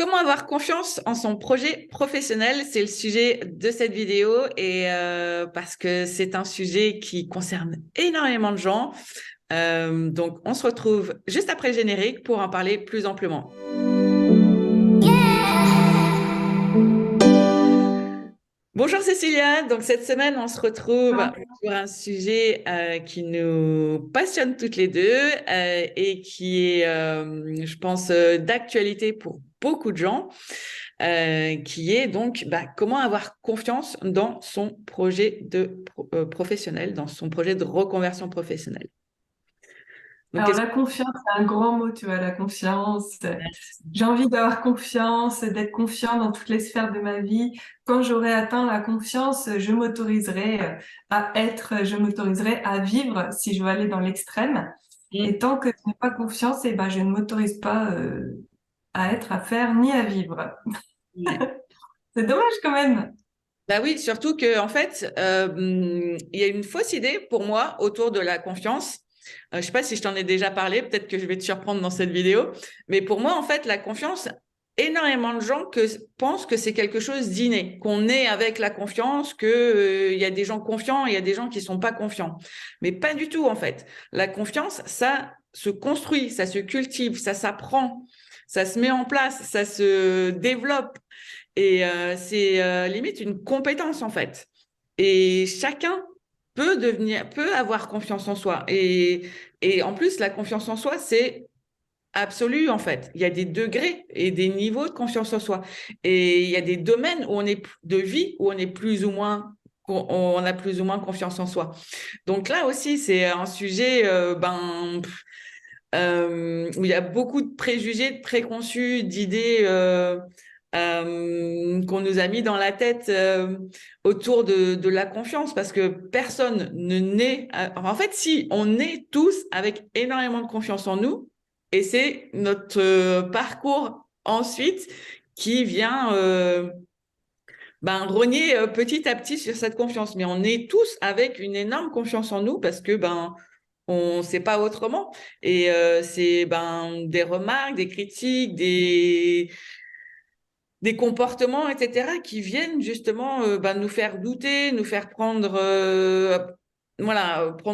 Comment avoir confiance en son projet professionnel? C'est le sujet de cette vidéo et parce que c'est un sujet qui concerne énormément de gens. Donc, on se retrouve juste après le générique pour en parler plus amplement. Bonjour Cécilia, donc cette semaine on se retrouve sur un sujet qui nous passionne toutes les deux et qui est, je pense, d'actualité pour beaucoup de gens, qui est donc comment avoir confiance dans son projet professionnel, dans son projet de reconversion professionnelle. Donc, Alors, la confiance, c'est un grand mot, tu vois, la confiance. J'ai envie d'avoir confiance, d'être confiant dans toutes les sphères de ma vie. Quand j'aurai atteint la confiance, je m'autoriserai à vivre si je veux aller dans l'extrême. Et tant que je n'ai pas confiance, je ne m'autorise pas, à être, à faire, ni à vivre. ouais. C'est dommage quand même. Bah oui, surtout que en fait, il y a une fausse idée pour moi autour de la confiance. Je sais pas si je t'en ai déjà parlé, peut-être que je vais te surprendre dans cette vidéo, mais pour moi, en fait, la confiance, énormément de gens pensent que c'est quelque chose d'inné, qu'on est avec la confiance, que il y a des gens confiants, et il y a des gens qui sont pas confiants, mais pas du tout en fait. La confiance, ça se construit, ça se cultive, ça s'apprend, ça se met en place, ça se développe. Et c'est limite une compétence en fait. Et chacun peut avoir confiance en soi. Et en plus, la confiance en soi, c'est absolu en fait. Il y a des degrés et des niveaux de confiance en soi. Et il y a des domaines où de vie où on a plus ou moins confiance en soi. Donc là aussi, c'est un sujet où il y a beaucoup de préjugés, de préconçus, d'idées qu'on nous a mis dans la tête autour de la confiance, parce que personne ne naît. En fait, si on est tous avec énormément de confiance en nous, et c'est notre parcours ensuite qui vient rogner petit à petit sur cette confiance. Mais on est tous avec une énorme confiance en nous parce que on ne sait pas autrement. Et c'est des remarques, des critiques, des comportements, etc., qui viennent justement nous faire douter, nous faire prendre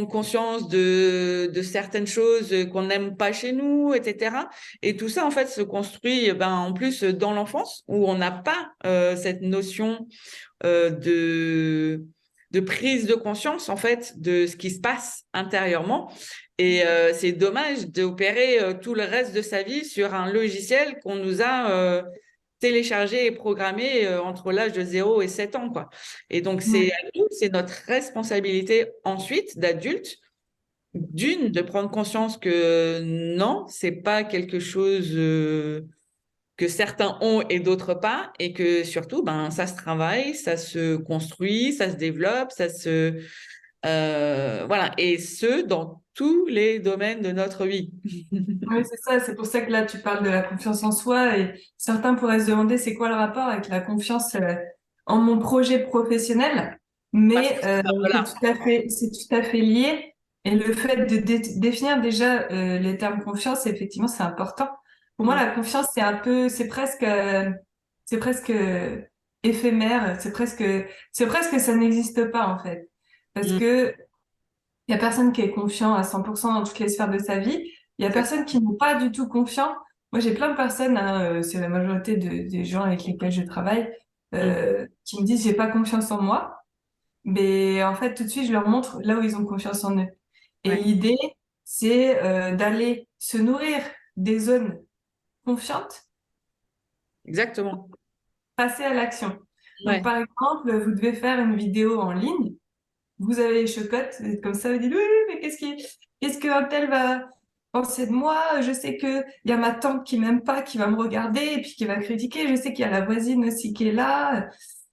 conscience de certaines choses qu'on n'aime pas chez nous, etc. Et tout ça, en fait, se construit en plus dans l'enfance, où on n'a pas cette notion de prise de conscience en fait de ce qui se passe intérieurement. Et c'est dommage d'opérer tout le reste de sa vie sur un logiciel qu'on nous a téléchargé et programmé entre l'âge de 0 et 7 ans, quoi. Et donc, c'est à nous, c'est notre responsabilité ensuite d'adulte, de prendre conscience que non, c'est pas quelque chose que certains ont et d'autres pas, et que surtout, ça se travaille, ça se construit, ça se développe, voilà, et ce, dans tous les domaines de notre vie. Oui, c'est ça. C'est pour ça que là, tu parles de la confiance en soi et certains pourraient se demander c'est quoi le rapport avec la confiance en mon projet professionnel. Parce que, Mais voilà. c'est tout à fait lié. Et le fait de définir déjà les termes confiance, effectivement, c'est important. Pour moi, Mm, la confiance, c'est presque éphémère. C'est presque ça n'existe pas en fait, parce mm, que il y a personne qui est confiant à 100% dans toutes les sphères de sa vie. Il y a exact. personne qui n'est pas du tout confiant. Moi, j'ai plein de personnes, hein, c'est la majorité des gens avec lesquels je travaille, Mm, qui me disent j'ai pas confiance en moi. Mais en fait, tout de suite, je leur montre là où ils ont confiance en eux. Et ouais, l'idée, c'est d'aller se nourrir des zones confiantes, exactement. passer à l'action. Donc, Ouais. par exemple, vous devez faire une vidéo en ligne. Vous avez les chocottes, vous êtes comme ça, vous dites, oui, oui, mais qu'est-ce qu'un tel va penser de moi? Je sais que il y a ma tante qui m'aime pas, qui va me regarder et puis qui va critiquer. Je sais qu'il y a la voisine aussi qui est là.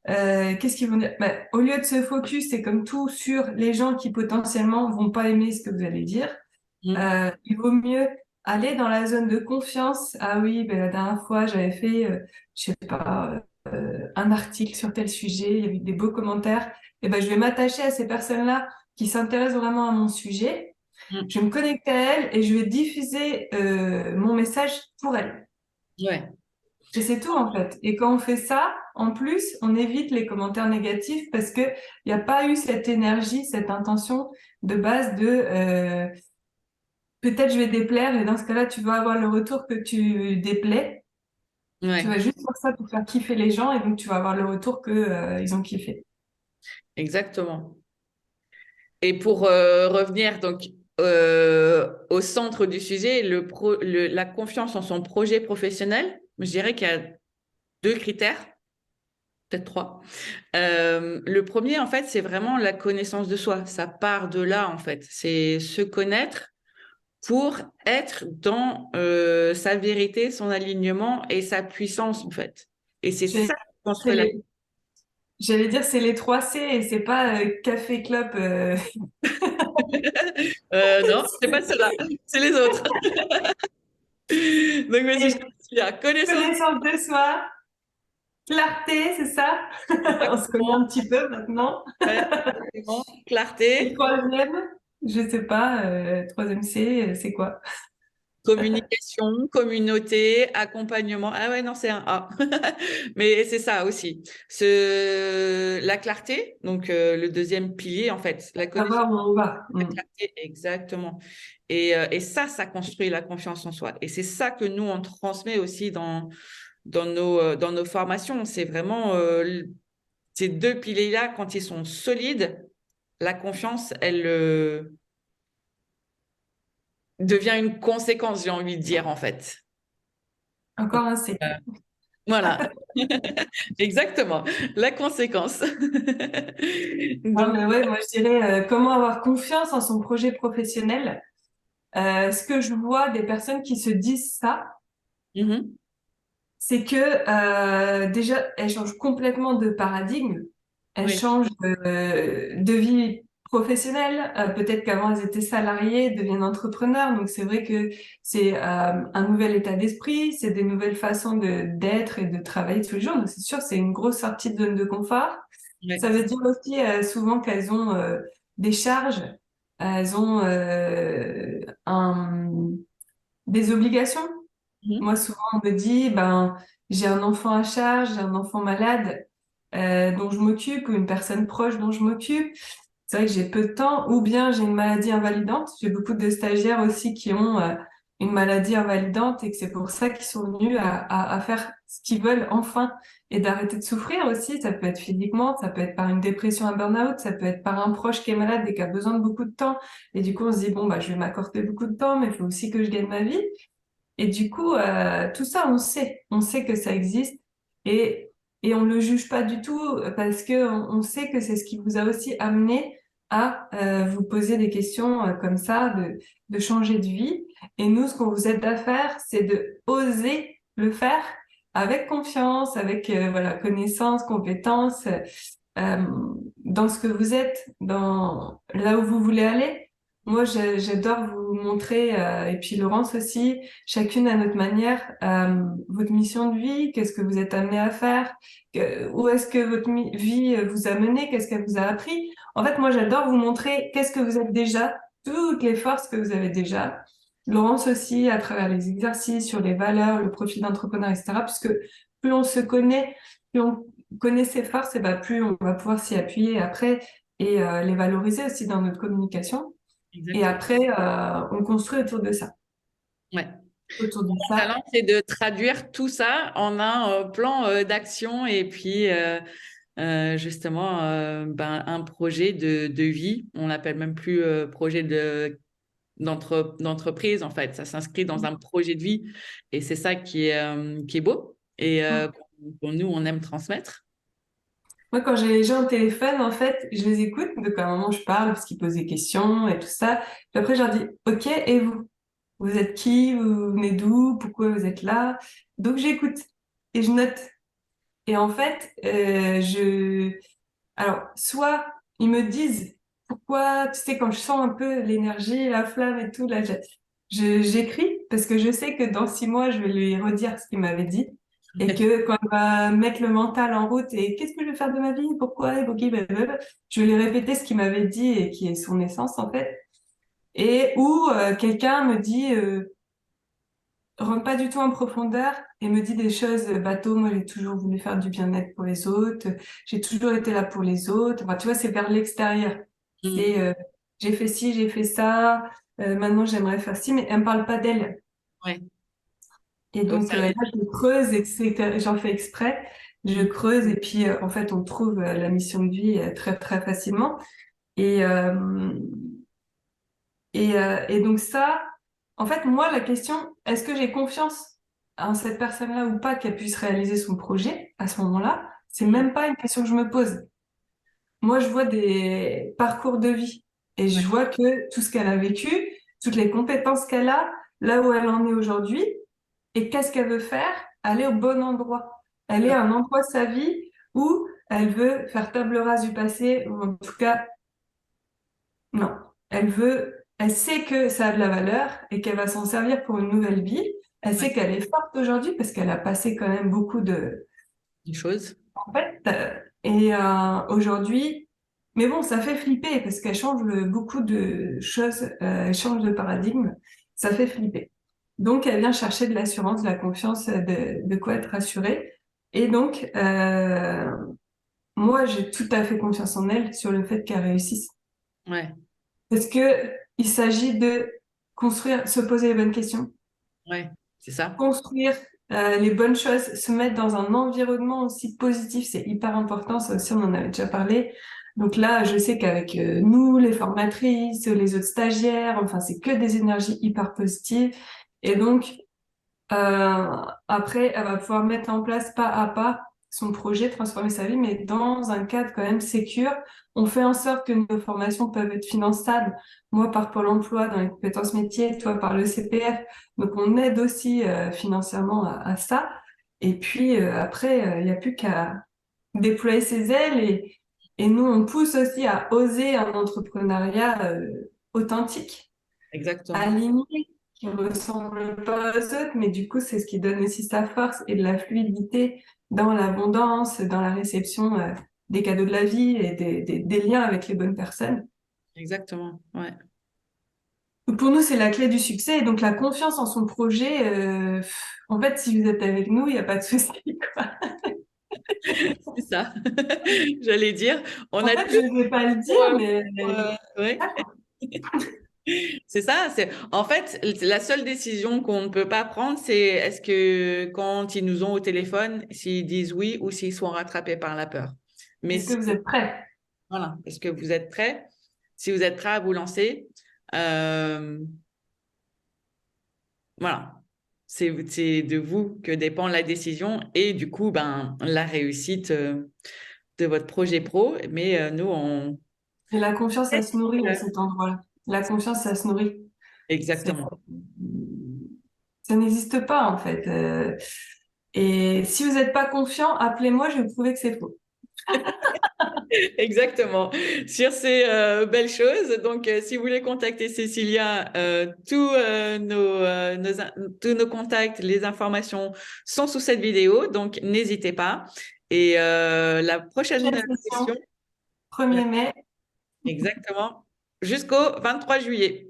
Qu'est-ce qu'ils vont dire? Ben, au lieu de se focus, c'est comme tout sur les gens qui potentiellement vont pas aimer ce que vous allez dire. Mm, Il vaut mieux aller dans la zone de confiance. Ah oui, ben, la dernière fois, j'avais fait, je sais pas, un article sur tel sujet, il y avait des beaux commentaires. Et ben, je vais m'attacher à ces personnes-là qui s'intéressent vraiment à mon sujet. mm, Je vais me connecter à elles et je vais diffuser mon message pour elles. ouais. Et c'est tout en fait. Et quand on fait ça, en plus, on évite les commentaires négatifs parce que il n'y a pas eu cette énergie, cette intention de base de peut-être je vais déplaire et dans ce cas-là, tu vas avoir le retour que tu déplais. Tu vas Ouais, juste faire ça pour faire kiffer les gens et donc tu vas avoir le retour que ils ont kiffé. exactement. Et pour revenir donc au centre du sujet, la confiance en son projet professionnel, je dirais qu'il y a deux critères, peut-être trois. Le premier, en fait, c'est vraiment la connaissance de soi. Ça part de là, en fait. C'est se connaître pour être dans sa vérité, son alignement et sa puissance, en fait. Et c'est J'ai- ça qui C'est construit la... les, j'allais dire c'est les 3 C et c'est pas café club. Non, c'est pas cela, c'est les autres. Donc, vas-y, je te suis à connaissance. Connaissance de soi, clarté, c'est ça? On se connaît Exactement, un petit peu maintenant. ouais, exactement. Et Clarté, troisième, je sais pas, troisième C, c'est quoi? communication, communauté, accompagnement. Ah ouais, non, c'est un A. Mais c'est ça aussi. La clarté, donc le deuxième pilier, en fait, la connaissance, Savoir où on va. la clarté, exactement. Et ça, ça construit la confiance en soi. Et c'est ça que nous, on transmet aussi dans nos formations. C'est vraiment ces deux piliers-là, quand ils sont solides, la confiance, elle devient une conséquence, j'ai envie de dire, en fait. Encore un C. Euh, voilà, exactement, la conséquence. Ah, Donc, mais ouais, moi je dirais comment avoir confiance en son projet professionnel. Ce que je vois des personnes qui se disent ça, mhm, c'est que déjà, elles changent complètement de paradigme. Elles oui, changent de vie professionnelle. Peut-être qu'avant, elles étaient salariées, deviennent entrepreneurs. Donc, c'est vrai que c'est un nouvel état d'esprit, c'est des nouvelles façons d'être et de travailler tous les jours. Donc, c'est sûr, c'est une grosse sortie de zone de confort. Ça ouais, veut dire aussi souvent qu'elles ont des charges, elles ont des obligations. mhm, Moi, souvent, on me dit, ben, j'ai un enfant à charge, j'ai un enfant malade dont je m'occupe ou une personne proche dont je m'occupe. C'est vrai que j'ai peu de temps ou bien j'ai une maladie invalidante. J'ai beaucoup de stagiaires aussi qui ont une maladie invalidante et que c'est pour ça qu'ils sont venus à faire ce qu'ils veulent enfin et d'arrêter de souffrir aussi. Ça peut être physiquement, ça peut être par une dépression, un burn-out, ça peut être par un proche qui est malade et qui a besoin de beaucoup de temps. Et du coup, on se dit, bon, bah, je vais m'accorder beaucoup de temps, mais il faut aussi que je gagne ma vie. Et du coup, tout ça, on sait que ça existe et, et on le juge pas du tout parce que on sait que c'est ce qui vous a aussi amené à vous poser des questions comme ça, de changer de vie. Et nous, ce qu'on vous aide à faire, c'est de oser le faire avec confiance, avec voilà connaissance, compétence, euh, dans ce que vous êtes, dans là où vous voulez aller. Moi, j'adore vous montrer, et puis Laurence aussi, chacune à notre manière, votre mission de vie, qu'est-ce que vous êtes amené à faire, où est-ce que votre vie vous a mené, qu'est-ce qu'elle vous a appris. En fait, moi, j'adore vous montrer qu'est-ce que vous êtes déjà, toutes les forces que vous avez déjà. Laurence aussi, à travers les exercices sur les valeurs, le profil d'entrepreneur, etc. Puisque plus on se connaît, plus on connaît ses forces, et ben plus on va pouvoir s'y appuyer après et les valoriser aussi dans notre communication. Et exactement. après, on construit autour de ça. Ouais. Autour de Mon ça. talent, c'est de traduire tout ça en un plan d'action et puis justement ben, un projet de vie. On l'appelle même plus projet d'entreprise, en fait. Ça s'inscrit dans un projet de vie et c'est ça qui est beau et nous, on aime transmettre. Moi, quand j'ai les gens au téléphone, en fait, je les écoute, donc à un moment, je parle parce qu'ils posent des questions et tout ça. Puis après, je leur dis, OK, et vous? Vous êtes qui? Vous venez d'où? Pourquoi vous êtes là? Donc, j'écoute et je note. Et en fait, alors, soit ils me disent pourquoi, tu sais, quand je sens un peu l'énergie, la flamme et tout, là, j'écris parce que je sais que dans 6 mois, je vais lui redire ce qu'il m'avait dit et que quand il va mettre le mental en route et qu'est-ce que je vais faire de ma vie, pourquoi, et pour qui, blablabla, je vais lui répéter ce qu'il m'avait dit et qui est son essence en fait. Et où quelqu'un me dit rentre pas du tout en profondeur et me dit des choses bateau. Moi, j'ai toujours voulu faire du bien-être pour les autres. J'ai toujours été là pour les autres. Enfin, tu vois, c'est vers l'extérieur. Mm. C'est j'ai fait ci, j'ai fait ça. Maintenant, j'aimerais faire ci, mais elle me parle pas d'elle. Ouais. Et Donc, donc ça, là, je creuse et j'en fais exprès. Je mm. creuse et puis en fait, on trouve la mission de vie très très facilement. Et et donc ça, en fait, moi, la question, est-ce que j'ai confiance en cette personne-là ou pas qu'elle puisse réaliser son projet à ce moment-là? C'est Mm. même pas une question que je me pose. Moi, je vois des parcours de vie et Ouais. je vois que tout ce qu'elle a vécu, toutes les compétences qu'elle a, là où elle en est aujourd'hui, et qu'est-ce qu'elle veut faire? Elle est au bon endroit. Elle est Ouais. à un endroit de sa vie où elle veut faire table rase du passé, ou en tout cas, non. Elle sait que ça a de la valeur et qu'elle va s'en servir pour une nouvelle vie. Elle Ouais. sait qu'elle est forte aujourd'hui parce qu'elle a passé quand même beaucoup de, Des choses. en fait, aujourd'hui, mais bon, ça fait flipper parce qu'elle change beaucoup de choses, elle change de paradigme. Ça fait flipper. Donc, elle vient chercher de l'assurance, de la confiance, de quoi être rassurée. Et donc, moi, j'ai tout à fait confiance en elle sur le fait qu'elle réussisse. Ouais. Parce que il s'agit de construire, se poser les bonnes questions, Ouais. C'est ça. construire les bonnes choses, se mettre dans un environnement aussi positif, c'est hyper important. Ça aussi, on en avait déjà parlé. Donc là, je sais qu'avec nous, les formatrices, les autres stagiaires, enfin, c'est que des énergies hyper positives. Et donc, après, elle va pouvoir mettre en place pas à pas son projet, transformer sa vie, mais dans un cadre quand même sécure. On fait en sorte que nos formations peuvent être finançables. Moi, par Pôle emploi, dans les compétences métiers, toi, par le CPF. Donc, on aide aussi financièrement à ça. Et puis, après, il n'y a plus qu'à déployer ses ailes et nous, on pousse aussi à oser un entrepreneuriat authentique, Exactement. aligné, qui ne ressemble pas aux autres, mais du coup, c'est ce qui donne aussi sa force et de la fluidité dans l'abondance, dans la réception des cadeaux de la vie et des liens avec les bonnes personnes. Exactement. Ouais. Pour nous, c'est la clé du succès. Et donc, la confiance en son projet, en fait, si vous êtes avec nous, il n'y a pas de souci, quoi. C'est ça. J'allais dire, on En a fait, tout je ne vais pas le pour, dire, mais ouais. C'est ça. C'est en fait la seule décision qu'on ne peut pas prendre, c'est est-ce que quand ils nous ont au téléphone, s'ils disent oui ou s'ils sont rattrapés par la peur. Mais est-ce que si, vous êtes prêts? voilà, est-ce que vous êtes prêts? Si vous êtes prêts à vous lancer, euh, voilà. C'est de vous que dépend la décision et du coup, ben, la réussite de votre projet pro. Mais nous, on... Et la confiance, ça se nourrit à cet endroit-là. La confiance, ça se nourrit. Ça, Exactement. ça n'existe pas, en fait. Et si vous n'êtes pas confiant, appelez-moi, je vais vous prouver que c'est faux. Exactement. Sur ces belles choses, donc si vous voulez contacter Cécilia, tous nos contacts, les informations sont sous cette vidéo, donc n'hésitez pas. Et la prochaine Prochaine session, session, la- 1er mai. exactement, jusqu'au 23 juillet.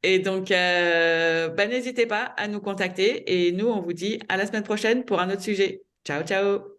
Et donc, bah, n'hésitez pas à nous contacter et nous, on vous dit à la semaine prochaine pour un autre sujet. Ciao, ciao.